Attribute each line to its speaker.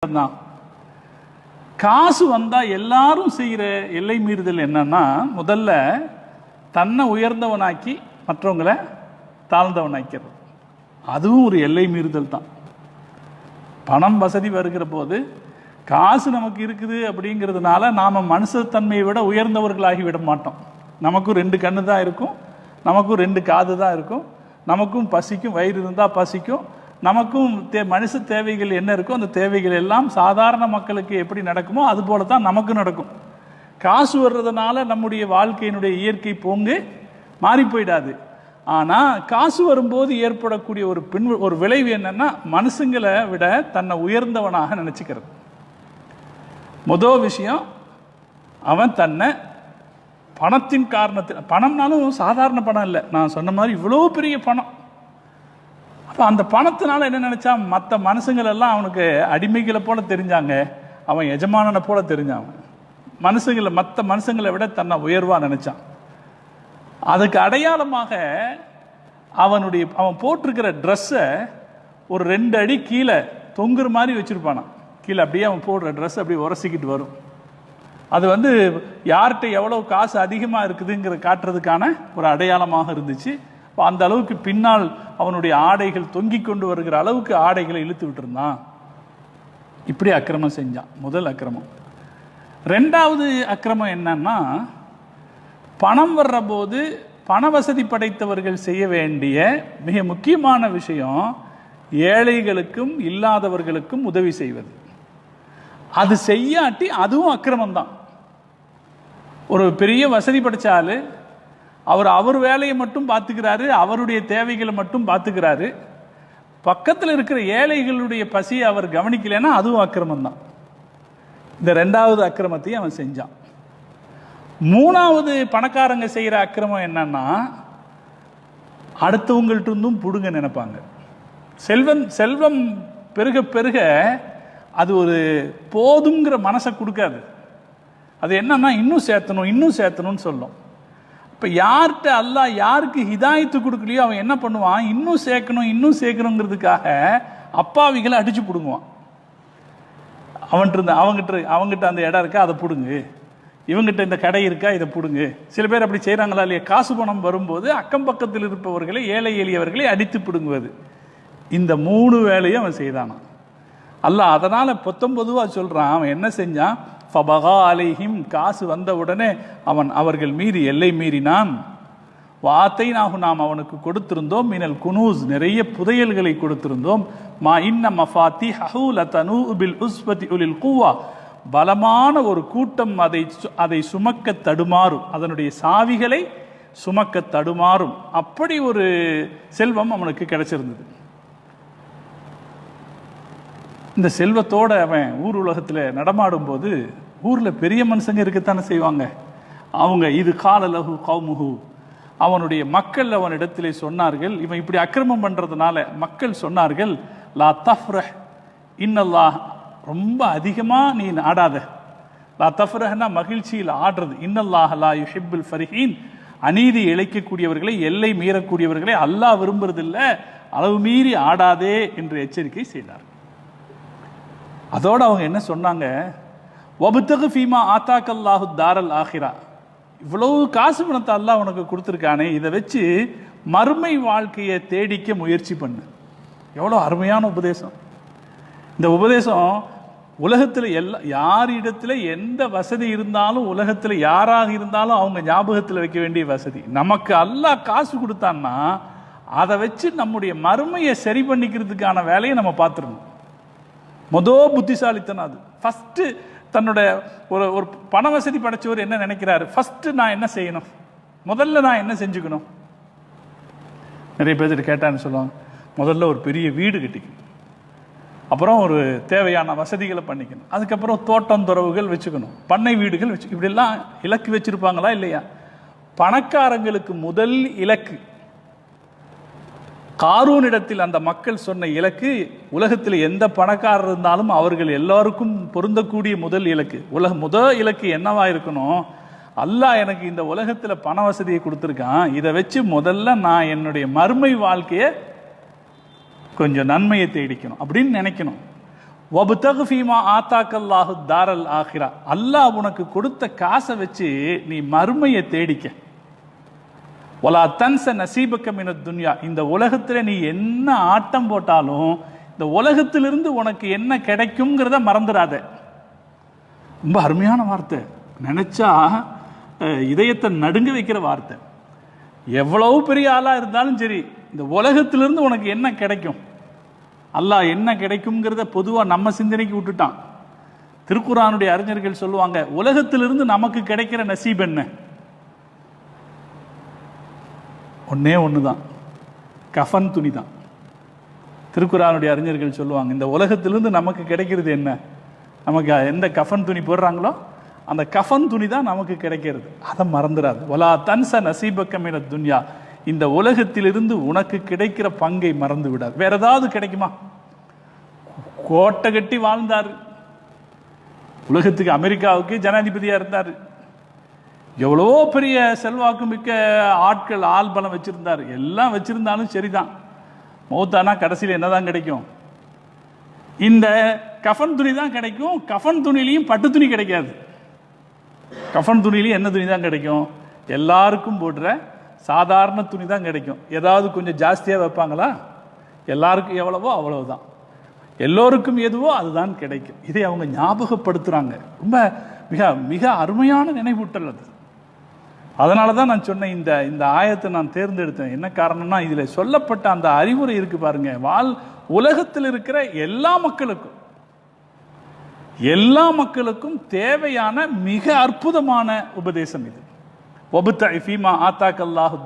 Speaker 1: மட்டும்தான். காசு வந்தா எல்லாரும் செய்யற எல்லை மீறுதல் என்னன்னா, முதல்ல தன்னை உயர்ந்தவனாக்கி மற்றவங்களை தாழ்ந்தவனாக்கிறது. அதுவும் ஒரு எல்லை மீறுதல் தான். பணம் வசதி வருகிற போது காசு நமக்கு இருக்குது அப்படிங்கிறதுனால நாம மனுஷத்தன்மையை விட உயர்ந்தவர்களாகி விட மாட்டோம். நமக்கும் 2 கண்ணு தான் இருக்கும், நமக்கும் 2 காது தான் இருக்கும், நமக்கும் பசிக்கும், வயிறு இருந்தால் பசிக்கும், நமக்கும் மனுஷ தேவைகள் என்ன இருக்கோ அந்த தேவைகள் எல்லாம் சாதாரண மக்களுக்கு எப்படி நடக்குமோ அது போல தான் நமக்கு நடக்கும். காசு வர்றதுனால நம்முடைய வாழ்க்கையினுடைய இயற்கை போங்கு மாறி போயிடாது. ஆனால் காசு வரும்போது ஏற்படக்கூடிய ஒரு விளைவு என்னன்னா, மனுஷங்களை விட தன்னை உயர்ந்தவனாக நினைச்சுக்கிறது. முதல் விஷயம், அவன் தன்னை பணத்தின் காரணத்தில், பணம்னாலும் சாதாரண பணம் இல்லை, நான் சொன்ன மாதிரி இவ்வளோ பெரிய பணம். அப்போ அந்த பணத்தினால என்ன நினைச்சான், மற்ற மனுஷங்கள் எல்லாம் அவனுக்கு அடிமைகளை போல தெரிஞ்சாங்க, அவன் எஜமானனை போல தெரிஞ்சான். மற்ற மனுஷங்களை விட தன்னை உயர்வா நினைச்சான். அதுக்கு அடையாளமாக அவன் போட்டிருக்கிற ட்ரெஸ்ஸை ஒரு 2 அடி கீழே தொங்குற மாதிரி வச்சிருப்பானான். கீழே அப்படியே அவன் போடுற ட்ரெஸ் அப்படியே உரசிக்கிட்டு வரும். அது யார்கிட்ட எவ்வளோ காசு அதிகமாக இருக்குதுங்கிற காட்டுறதுக்கான ஒரு அடையாளமாக இருந்துச்சு. அந்த அளவுக்கு பின்னால் அவனுடைய ஆடைகள் தொங்கிக் கொண்டு வருகிற அளவுக்கு ஆடைகளை இழுத்து விட்டுருந்தான். இப்படி அக்கிரமம் செஞ்சான். முதல் அக்கிரமம். 2வது அக்கிரமம் என்னன்னா, பணம் வர்ற போது பண வசதி படைத்தவர்கள் செய்ய வேண்டிய மிக முக்கியமான விஷயம் ஏழைகளுக்கும் இல்லாதவர்களுக்கும் உதவி செய்வது. அது செய்யாட்டி அதுவும் அக்கிரமம் தான். ஒரு பெரிய வசதி படைச்சாலு அவர் வேலையை மட்டும் பார்த்துக்கிறாரு, அவருடைய தேவைகளை மட்டும் பார்த்துக்கிறாரு, பக்கத்தில் இருக்கிற ஏழைகளுடைய பசியை அவர் கவனிக்கலைன்னா அதுவும் அக்கிரமம் தான். இந்த 2வது அக்கிரமத்தையும் அவன் செஞ்சான். 3வது பணக்காரங்க செய்கிற அக்கிரமம் என்னன்னா, அடுத்தவங்கள்ட்ட இருந்தும் புடுங்க நினைப்பாங்க. செல்வம் பெருக பெருக அது ஒரு போதுங்கிற மனசை கொடுக்காது. அது என்னன்னா, இன்னும் சேர்த்தணும்னு சொல்லும். இப்போ யார்கிட்ட அல்லாஹ் யாருக்கு ஹிதாயத்து கொடுக்கலையோ அவன் என்ன பண்ணுவான், இன்னும் சேர்க்கணுங்கிறதுக்காக அப்பாவிகளை அடிச்சு பிடுங்குவான். அவங்ககிட்ட அந்த இடம் இருக்கா அதை பிடுங்கு, இவங்ககிட்ட இந்த கடை இருக்கா இதை பிடுங்கு. சில பேர் அப்படி செய்கிறாங்களா இல்லையா? காசு பணம் வரும்போது அக்கம் பக்கத்தில் இருப்பவர்களை, ஏழை எளியவர்களை அடித்து பிடுங்குவது. இந்த 3 வேலையும் அவன் செய்தானா. அல்லாஹ் அதனால 19வா சொல்றான், அவன் என்ன செஞ்சான், ஃபபகா அலைஹிம், காசு வந்த உடனே அவர்கள் மீறி எல்லை மீறினான். வாத்தைனாஹு, நாம் அவனுக்கு கொடுத்திருந்தோம், மினல் குனூஸ், நிறைய புதையல்களை கொடுத்திருந்தோம். மா இன்ன மஃபாத்திஹு லதனூ பில் உஸ்பதி உலில் குவா, பலமான ஒரு கூட்டம் அதை சுமக்க தடுமாறும், அதனுடைய சாவிகளை சுமக்க தடுமாறும். அப்படி ஒரு செல்வம் அவனுக்கு கிடைச்சிருந்தது. இந்த செல்வத்தோட அவன் ஊர் உலகத்தில் நடமாடும் போது ஊரில் பெரிய மனுஷங்க இருக்கத்தானே செய்வாங்க. அவங்க இது காலலஹு கௌமுஹு, அவனுடைய மக்கள் அவனிடத்திலே சொன்னார்கள், இவன் இப்படி அக்கிரமம் பண்றதுனால மக்கள் சொன்னார்கள், லா தஃப்ரஹ் இன்னல்லாஹ், ரொம்ப அதிகமா நீ ஆடாத. லா தஃப்ரஹ்னா மகிழ்ச்சியில் ஆடுறது. இன்னல்லாஹ் லா யுஹிப்புல் ஃபரிஹீன், அநீதி இழைக்கக்கூடியவர்களை, எல்லை மீறக்கூடியவர்களை அல்லாஹ் விரும்புறதில்லை, அளவு மீறி ஆடாதே என்று எச்சரிக்கை செய்தார். அதோடு அவங்க என்ன சொன்னாங்க, வபுத்தகு ஃபீமா ஆத்தாக்கல்லாஹு தாரல் ஆஹிரா, இவ்வளவு காசு பணத்தை அல்லாஹ் உனக்கு கொடுத்துருக்கானே, இதை வச்சு மறுமை வாழ்க்கையை தேடிக்க முயற்சி பண்ணு. எவ்வளோ அருமையான உபதேசம். இந்த உபதேசம் உலகத்தில் யாரிடத்துல எந்த வசதி இருந்தாலும், உலகத்தில் யாராக இருந்தாலும் அவங்க ஞாபகத்தில் வைக்க வேண்டிய வசதி. நமக்கு அல்லாஹ் காசு கொடுத்தான்னா அதை வச்சு நம்முடைய மறுமையை சரி பண்ணிக்கிறதுக்கான வேலையை நம்ம பார்த்துருணும். புத்திசாலித்தனம் அது. ஃபர்ஸ்ட் தன்னோட ஒரு பண வசதி படைச்சவர் என்ன நினைக்கிறாரு, ஃபர்ஸ்ட் நான் என்ன செய்யணும், முதல்ல நான் என்ன செஞ்சுக்கணும். நிறைய பேர் கேட்டான்னு சொல்லுவாங்க, முதல்ல ஒரு பெரிய வீடு கட்டிக்கணும், அப்புறம் ஒரு தேவையான வசதிகளை பண்ணிக்கணும், அதுக்கப்புறம் தோட்டம் துறவுகள் வச்சுக்கணும், பண்ணை வீடுகள் வச்சு, இப்படிலாம் இலக்கு வச்சிருப்பாங்களா இல்லையா? பணக்காரங்களுக்கு முதல் இலக்கு, காரூனிடத்தில் அந்த மக்கள் சொன்ன இலக்கு, உலகத்தில் எந்த பணக்காரர் இருந்தாலும் அவர்கள் எல்லாருக்கும் பொருந்தக்கூடிய முதல் இலக்கு. முதல் இலக்கு என்னவா இருக்கணும், அல்லாஹ் எனக்கு இந்த உலகத்தில் பண வசதியை கொடுத்துருக்கான், இதை வச்சு முதல்ல நான் என்னுடைய மறுமை வாழ்க்கையை கொஞ்சம் நன்மையை தேடிக்கணும் அப்படின்னு நினைக்கணும். வபுதகு ஃபீமா ஆத்தாக்கல்லாஹு தாரல் ஆஹிரா, அல்லாஹ் உனக்கு கொடுத்த காசை வச்சு நீ மறுமையை தேடிக்க. வலா தன்ச நசீபக்க மினத் துன்யா, இந்த உலகத்துல நீ என்ன ஆட்டம் போட்டாலும் இந்த உலகத்திலிருந்து உனக்கு என்ன கிடைக்கும்ங்கிறத மறந்துடாத. ரொம்ப அருமையான வார்த்தை, நினைச்சா இதயத்தை நடுங்க வைக்கிற வார்த்தை. எவ்வளவு பெரிய ஆளா இருந்தாலும் சரி, இந்த உலகத்திலிருந்து உனக்கு என்ன கிடைக்கும், அல்லாஹ் என்ன கிடைக்கும்ங்கிறத பொதுவா நம்ம சிந்தனைக்கு விட்டுட்டான். திருக்குர்ஆனுடைய அறிஞர்கள் சொல்லுவாங்க, உலகத்திலிருந்து நமக்கு கிடைக்கிற நசீப் என்ன? ஒன்னே ஒண்ணுதான், கஃபன் துணி தான். திருக்குர்ஆனுடைய அறிஞர்கள் சொல்லுவாங்க, இந்த உலகத்திலிருந்து நமக்கு கிடைக்கிறது என்ன? நமக்கு எந்த கஃபன் துணி போடுறாங்களோ அந்த கஃபன் துணி தான் நமக்கு கிடைக்கிறது. அதை மறந்துடாது. வலா தன்ச நசீபக்க மினத் துன்யா, இந்த உலகத்திலிருந்து உனக்கு கிடைக்கிற பங்கை மறந்து விடாது. வேற ஏதாவது கிடைக்குமா? கோட்டை கட்டி வாழ்ந்தார், உலகத்துக்கு அமெரிக்காவுக்கு ஜனாதிபதியா இருந்தார், எவ்வளவோ பெரிய செல்வாக்கு மிக்க ஆட்கள் ஆள் பலம் வச்சிருந்தார். எல்லாம் வச்சிருந்தாலும் சரிதான், மௌத்தானா கடைசியில் என்னதான் கிடைக்கும்? இந்த கஃபன் துணி தான் கிடைக்கும். கஃபன் துணிலையும் பட்டு துணி கிடைக்காது. கஃபன் துணிலையும் என்ன துணி தான் கிடைக்கும்? எல்லாருக்கும் போடுற சாதாரண துணி தான் கிடைக்கும். ஏதாவது கொஞ்சம் ஜாஸ்தியாக வைப்பாங்களா? எல்லாருக்கும் எவ்வளவோ அவ்வளவுதான், எல்லோருக்கும் எதுவோ அதுதான் கிடைக்கும். இதை அவங்க ஞாபகப்படுத்துறாங்க. ரொம்ப மிக மிக அருமையான நினைவூட்டல் அது. அதனால தான் நான் சொன்னேன், இந்த ஆயத்தை நான் தேர்ந்தெடுத்தேன். என்ன காரணம்னா, இதில் சொல்லப்பட்ட அந்த அறிவுரை இருக்கு பாருங்க, உலகத்தில் இருக்கிற எல்லா மக்களுக்கும் தேவையான மிக அற்புதமான உபதேசம் இது. வபுத்தஇ ஃபீமா ஆத்தாக்கல்லாஹு